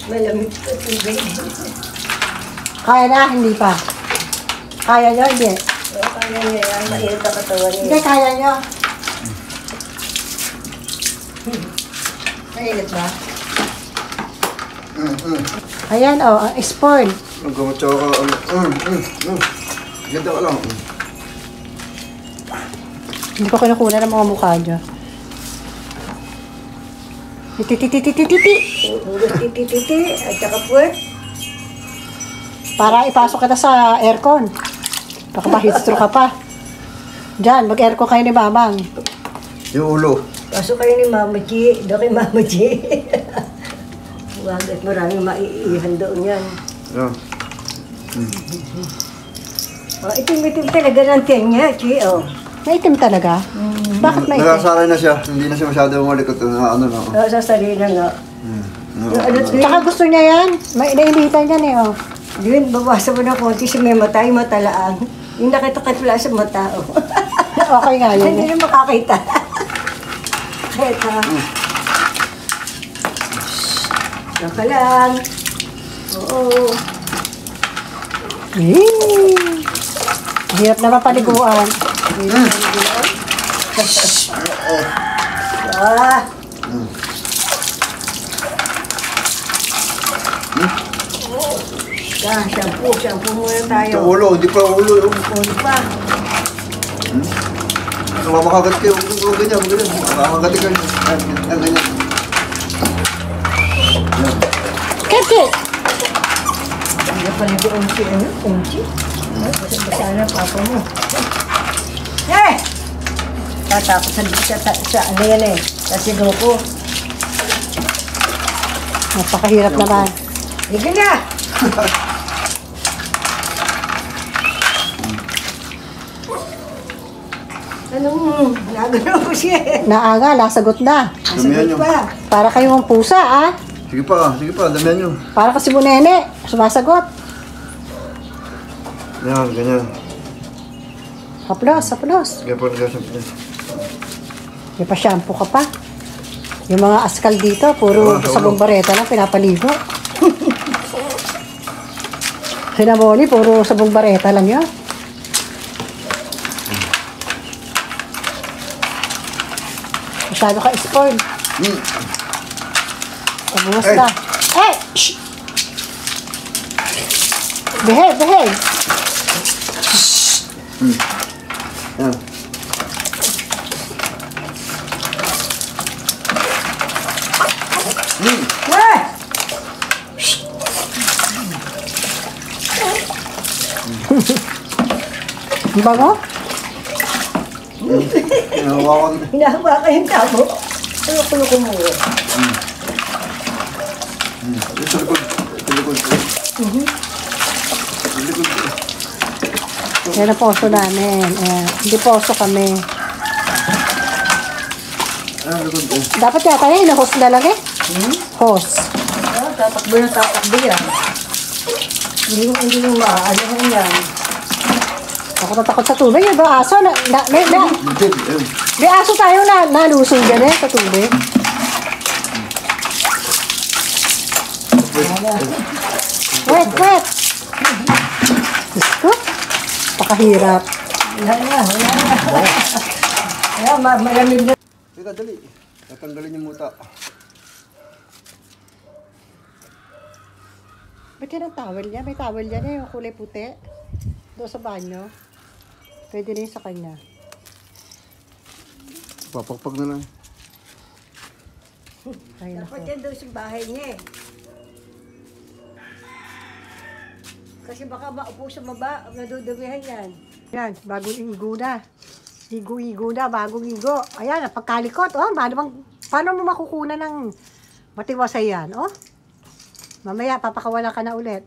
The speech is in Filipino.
Malamig pa tubig. Kaya na, hindi pa. Kaya nyo, hindi. Kaya niya yan, mainit ang katawan niya. Hindi, kaya nyo. Mainit ba? Ayan, ang spoon. Ang gamatsaw ka. Ganda ka lang. Hindi ko kinukunan ng mga mukha nyo. Titi. Titi, at saka puwet. Para ipasok kita sa aircon. Baka ma-heatstroke ka pa. Diyan, mag-aircon kayo ni Mamang. Yung ulo. Pasok kayo ni Mama Chi. Doon kay Mama Chi. Huwag at maraming maiihan doon yan. Yan. Itim-itim talaga ng tiyan niya, Chi. Maitim talaga? Bakit maitim? Nakasanay na siya. Hindi na siya masyado malikot na ano na. Sa sarili nga. Tsaka gusto niya yan. Nainitan yan eh. Yun, babawasan mo ng konti si may mata, yung matalaang. Yung nakita-katula sa mata. Okay nga yun. Hindi na makakita. Ito. Saka lang. Oo. Hirap na mapaliguan. Shampoo muna tayo. Ito ulo, hindi pa ulo. Ulo pa. Mamakagat kayo. Huwag ganyan. Mamakagat kayo. Ganyan. Kete! Ano pa na yung unchi? Unchi? Basa na papa mo. Tatapos sa ano yan eh. Sa sinuko. Napakahirap naman. Higa na! Anong nagano ko siya? Naaga, lasagot na. Damihan nyo. Para kayong pusa, ah. Sige pa, damihan nyo. Para kasi bunene, sumasagot. Yan, ganyan. Haplos. Sige pa, May pa shampoo ka pa. Yung mga askal dito, puro sabong bareta lang pinapaligo. Sinamoni, puro sabong bareta lang yun. Masyado ka spoiled. Pabuhos na. Hey! Shh! Behave! Yan. Ang bango? Hinahawakan yung tabo. Kulo ko mo. Sa likod. Yan ang poso namin. Hindi poso kami. Dapat yata yan, hose na lang eh. Hose. Tatakbo yan. Hindi mo maano yan. Ako natakot sa tubig. Yung ba aso? May aso tayo na nalusong dyan eh sa tubig. Wet! Diyos ko. Pakahirap. Wala na. Ayan, malamig na. Teka, dali. Tatanggalin yung muta. Ba't yan ang towel niya? May towel yan eh, yung kulay puti. Doon sa banyo. Pwede na yun sa kanya. Papakpag na lang. Ay, Dapat naku. yan doon sa bahay niya eh. Kasi baka maupo sa baba, nadudumihan yan. Yan, bagong igo na. Igo na, bagong igo. Ayan, pagkalikot. Oh, paano mo makukunan ng matiwasay yan? Oh, mamaya, papakawalan ka na ulit.